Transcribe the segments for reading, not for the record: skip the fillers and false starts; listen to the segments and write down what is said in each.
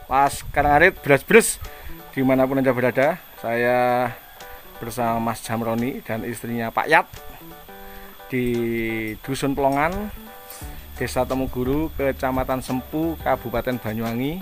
Pas Karangarit beras-beras dimanapun Anda berada. Saya bersama Mas Jamroni dan istrinya Pak Yat di Dusun Plongan, Desa Temuguru, Kecamatan Sempu, Kabupaten Banyuwangi.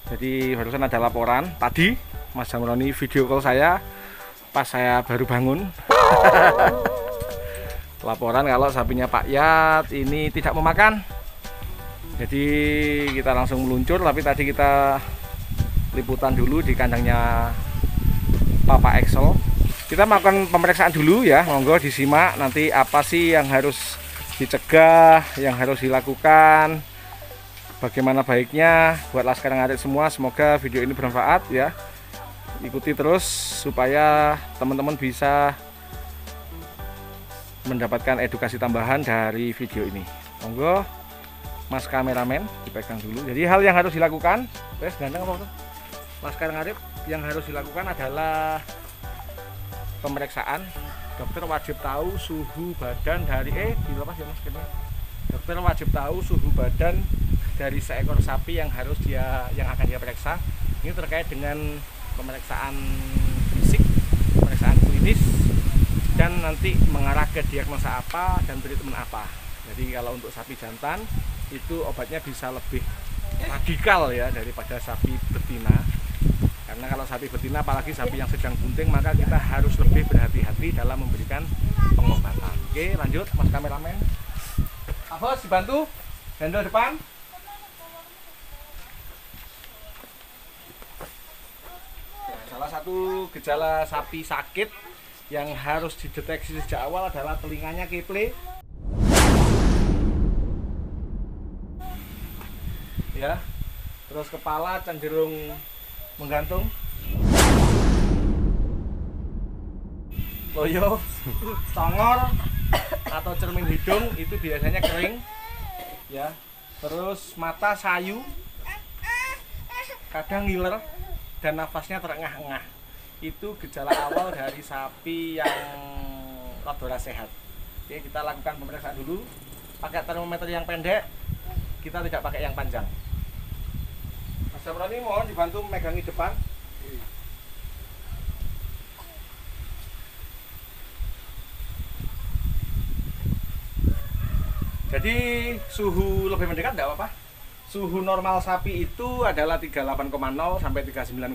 Jadi barusan ada laporan tadi Mas Jamroni video call saya pas saya baru bangun. Laporan kalau sapinya Pak Yat ini tidak mau makan. Jadi kita langsung meluncur, tapi tadi kita liputan dulu di kandangnya Papa Excel. Kita melakukan pemeriksaan dulu ya, monggo disimak nanti apa sih yang harus dicegah, yang harus dilakukan, bagaimana baiknya buat Laskar Ngarit semua. Semoga video ini bermanfaat ya. Ikuti terus supaya teman-teman bisa mendapatkan edukasi tambahan dari video ini. Monggo Mas kameramen dipegang dulu. Jadi hal yang harus dilakukan, ganteng apa tuh? Laskar Ngarit yang harus dilakukan adalah pemeriksaan. Dokter wajib tahu suhu badan dari dilepas ya Mas. Dokter wajib tahu suhu badan dari seekor sapi yang akan dia periksa. Ini terkait dengan pemeriksaan fisik, pemeriksaan klinis, dan nanti mengarah ke diagnosa apa dan treatment apa. Jadi kalau untuk sapi jantan itu obatnya bisa lebih radikal ya daripada sapi betina. Karena kalau sapi betina, apalagi sapi yang sedang bunting, maka kita harus lebih berhati-hati dalam memberikan pengobatan. Oke, lanjut Mas kameramen. Apa dibantu handle depan. Salah satu gejala sapi sakit yang harus dideteksi sejak awal adalah telinganya keple ya, terus kepala cenderung menggantung, loyo, congor atau cermin hidung itu biasanya kering ya, terus mata sayu, kadang ngiler, dan nafasnya terengah-engah. Itu gejala awal dari sapi yang rada sehat. Oke, kita lakukan pemeriksaan dulu pakai termometer yang pendek, kita tidak pakai yang panjang. Mas Jamroni mohon dibantu memegangi depan. Jadi suhu lebih mendekat tidak apa-apa. Suhu normal sapi itu adalah 38,0 sampai 39,0,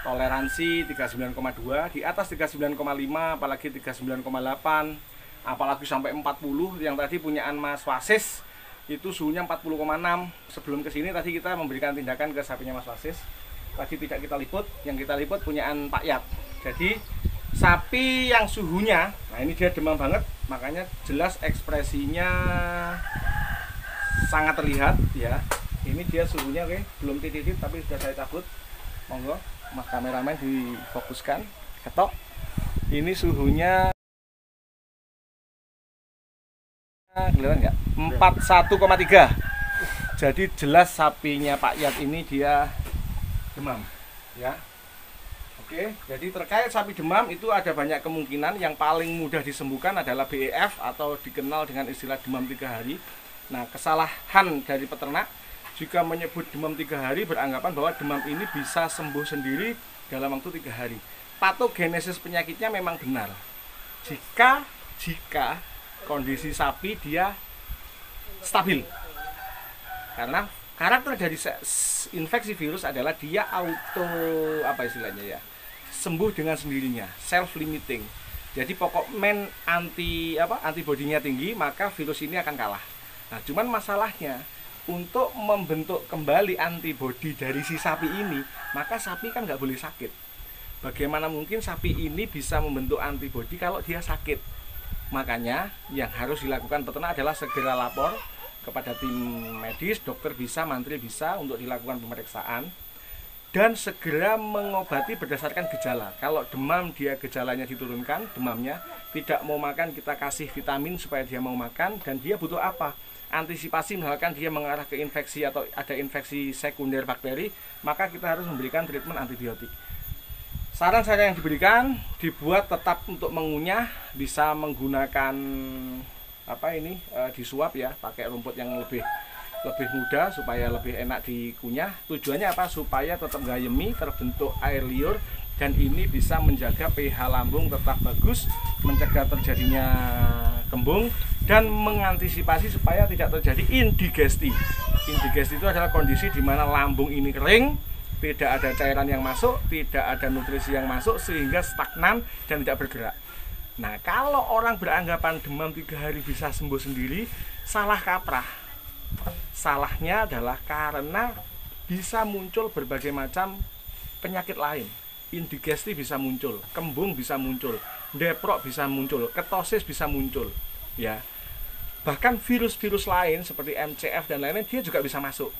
toleransi 39,2, di atas 39,5 apalagi 39,8, apalagi sampai 40 yang tadi punyaan Mas Wasis itu suhunya 40,6. Sebelum kesini tadi kita memberikan tindakan ke sapinya Mas Wasis. Tadi tidak kita liput, yang kita liput punyaan Pak Yat. Jadi sapi yang suhunya, nah ini dia demam banget, makanya jelas ekspresinya sangat terlihat ya. Ini dia suhunya oke, belum titik-titik tapi sudah saya cabut. Monggo Mas kameramen difokuskan. Ketok. Ini suhunya kelihatan nggak? 41,3. Jadi jelas sapinya Pak Yat ini dia demam ya. Oke, jadi terkait sapi demam itu ada banyak kemungkinan. Yang paling mudah disembuhkan adalah BEF atau dikenal dengan istilah demam 3 hari. Nah, kesalahan dari peternak jika menyebut demam 3 hari beranggapan bahwa demam ini bisa sembuh sendiri dalam waktu 3 hari. Patogenesis penyakitnya memang benar. Jika kondisi sapi dia stabil. Karena karakter dari infeksi virus adalah dia auto istilahnya ya, sembuh dengan sendirinya, self limiting. Jadi pokok antibodinya tinggi, maka virus ini akan kalah. Nah, cuman masalahnya untuk membentuk kembali antibodi dari si sapi ini, maka sapi kan nggak boleh sakit. Bagaimana mungkin sapi ini bisa membentuk antibodi kalau dia sakit? Makanya yang harus dilakukan peternak adalah segera lapor kepada tim medis, dokter bisa, mantri bisa untuk dilakukan pemeriksaan dan segera mengobati berdasarkan gejala. Kalau demam dia gejalanya diturunkan, demamnya tidak mau makan, kita kasih vitamin supaya dia mau makan. Dan dia butuh apa? Antisipasi misalkan dia mengarah ke infeksi atau ada infeksi sekunder bakteri, maka kita harus memberikan treatment antibiotik. Saran saya yang diberikan dibuat tetap untuk mengunyah, bisa menggunakan disuap ya, pakai rumput yang lebih lebih mudah, supaya lebih enak dikunyah. Tujuannya apa? Supaya tetap gayemi, terbentuk air liur, dan ini bisa menjaga pH lambung tetap bagus, mencegah terjadinya kembung, dan mengantisipasi supaya tidak terjadi indigesti. Indigesti itu adalah kondisi di mana lambung ini kering, tidak ada cairan yang masuk, tidak ada nutrisi yang masuk, sehingga stagnan dan tidak bergerak. Nah, kalau orang beranggapan demam 3 hari bisa sembuh sendiri, salah kaprah. Salahnya adalah karena bisa muncul berbagai macam penyakit lain. Indigesti bisa muncul, kembung bisa muncul, deprok bisa muncul, ketosis bisa muncul, ya. Bahkan virus-virus lain seperti MCF dan lain-lain dia juga bisa masuk.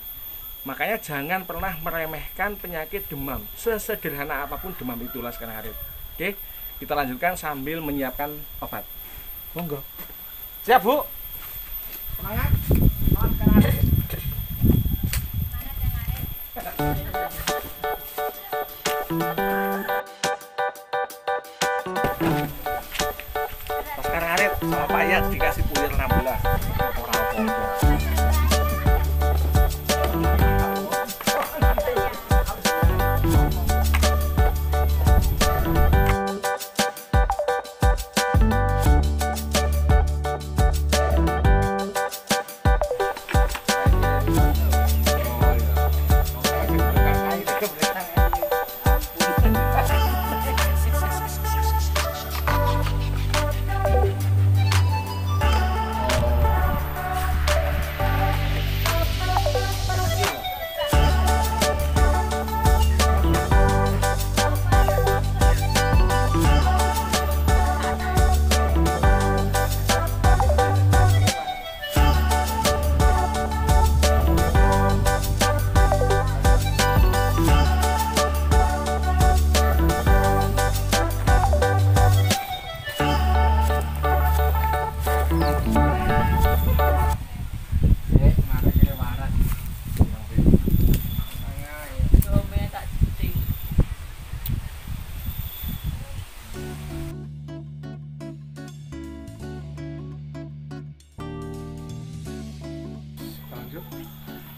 Makanya jangan pernah meremehkan penyakit demam, sesederhana apapun demam itu Laskar Ngarit. Oke, kita lanjutkan sambil menyiapkan obat. Monggo. Siap, Bu? Semangat. Laskar Ngarit. Laskar Ngarit sama Pak Yat dikasih pulir 16. Ora apa-apa.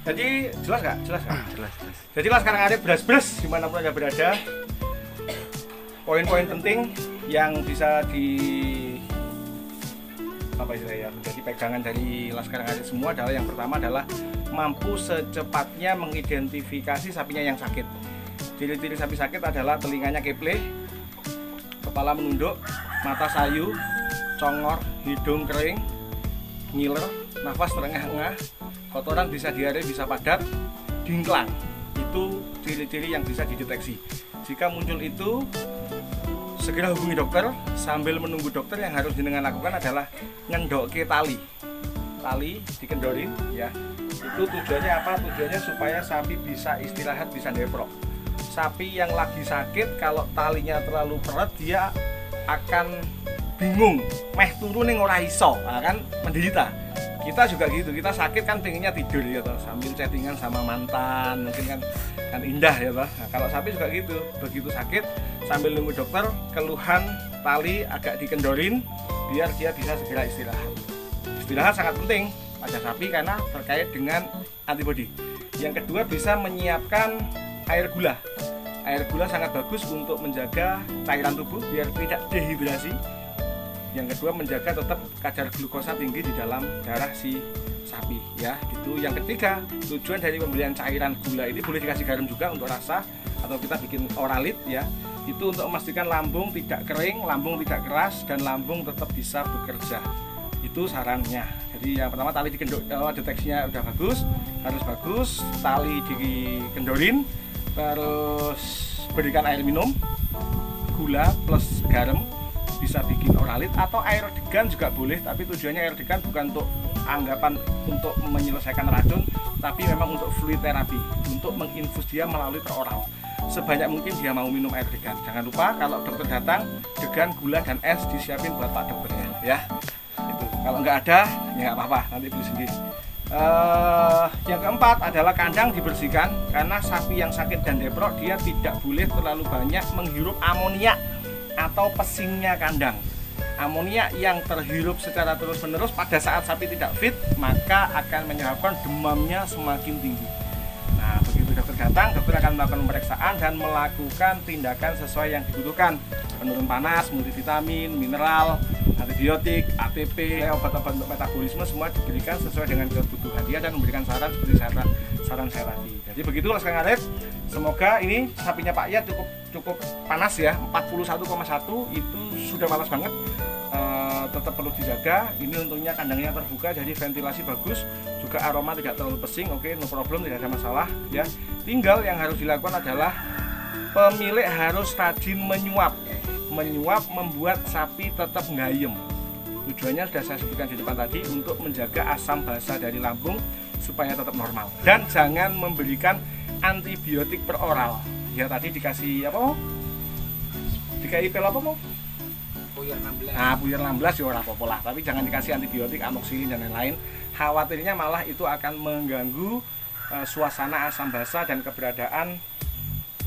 Jadi jelas nggak? Jelas nggak? Jelas. Jadi Laskar Ngarit beras-beras dimanapun Anda berada, poin-poin penting yang bisa menjadi pegangan dari Laskar Ngarit semua adalah yang pertama adalah mampu secepatnya mengidentifikasi sapinya yang sakit. Ciri-ciri sapi sakit adalah telinganya keple, kepala menunduk, mata sayu, congor, hidung kering, ngiler, nafas terengah-engah, kotoran bisa diare, bisa padat, dingklang. Itu ciri-ciri yang bisa dideteksi. Jika muncul itu, segera hubungi dokter. Sambil menunggu dokter, yang harus jenengan lakukan adalah ngendokke tali dikendorin, ya. Itu tujuannya apa? Tujuannya supaya sapi bisa istirahat, bisa deprok. Sapi yang lagi sakit, kalau talinya terlalu berat, dia akan bingung, meh turun ning ora iso, kan menderita. Kita juga gitu, kita sakit kan pengennya tidur ya toh, sambil chattingan sama mantan, mungkin kan indah ya toh. Nah, kalau sapi juga gitu, begitu sakit sambil nunggu dokter, keluhan tali agak dikendorin biar dia bisa segera istirahat. Istirahat sangat penting pada sapi karena terkait dengan antibodi. Yang kedua, bisa menyiapkan air gula. Air gula sangat bagus untuk menjaga cairan tubuh biar tidak dehidrasi. Yang kedua, menjaga tetap kadar glukosa tinggi di dalam darah si sapi, ya. Itu yang ketiga. Tujuan dari pembelian cairan gula ini, boleh dikasih garam juga untuk rasa, atau kita bikin oralit, ya. Itu untuk memastikan lambung tidak kering, lambung tidak keras, dan lambung tetap bisa bekerja. Itu sarannya. Jadi yang pertama, tali deteksinya udah bagus, harus bagus, tali dikendorin, terus berikan air minum, gula plus garam, bisa bikin oralit, atau air degan juga boleh, tapi tujuannya air degan bukan untuk anggapan untuk menyelesaikan racun, tapi memang untuk fluid terapi, untuk menginfus dia melalui peroral. Sebanyak mungkin dia mau minum air degan. Jangan lupa kalau dokter datang, degan, gula, dan es disiapin buat Pak dokternya, ya. Itu kalau nggak ada ya nggak apa-apa, nanti beli sendiri. Yang keempat adalah kandang dibersihkan, karena sapi yang sakit dan deprok dia tidak boleh terlalu banyak menghirup amonia atau pesingnya kandang. Amonia yang terhirup secara terus-menerus pada saat sapi tidak fit, maka akan menyebabkan demamnya semakin tinggi. Nah, begitu dokter datang, dokter akan melakukan pemeriksaan dan melakukan tindakan sesuai yang dibutuhkan. Penurun panas, multivitamin, mineral, antibiotik, ATP, obat-obat untuk metabolisme semua diberikan sesuai dengan kebutuhan dia dan memberikan saran seperti saran saya tadi. Jadi begitulah Kang Arif. Semoga ini sapinya Pak Yat cukup panas ya, 41,1 itu sudah panas banget. Tetap perlu dijaga. Ini untungnya kandangnya terbuka, jadi ventilasi bagus, juga aroma tidak terlalu pesing. Oke, no problem, tidak ada masalah ya. Tinggal yang harus dilakukan adalah pemilik harus rajin menyuap membuat sapi tetap ngayem. Tujuannya sudah saya sebutkan di depan tadi, untuk menjaga asam basa dari lambung supaya tetap normal. Dan jangan memberikan antibiotik per oral. Ya tadi dikasih apa? Dikasih pil apa mau? Puyer 16. Nah, puyer 16 ya ora apa-apa lah, tapi jangan dikasih antibiotik, amoxicillin dan lain-lain. Khawatirnya malah itu akan mengganggu suasana asam basa dan keberadaan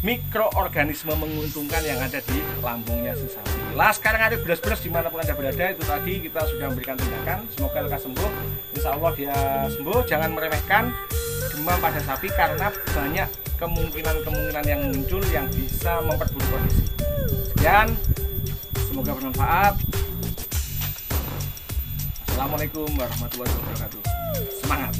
mikroorganisme menguntungkan yang ada di lambungnya si sapi. Lah sekarang ada beras-beras dimanapun Anda berada, itu tadi kita sudah memberikan tindakan. Semoga lekas sembuh. Insya Allah dia sembuh. Jangan meremehkan demam pada sapi karena banyak kemungkinan yang muncul yang bisa memperburuk kondisi. Sekian, semoga bermanfaat. Assalamualaikum warahmatullahi wabarakatuh. Semangat.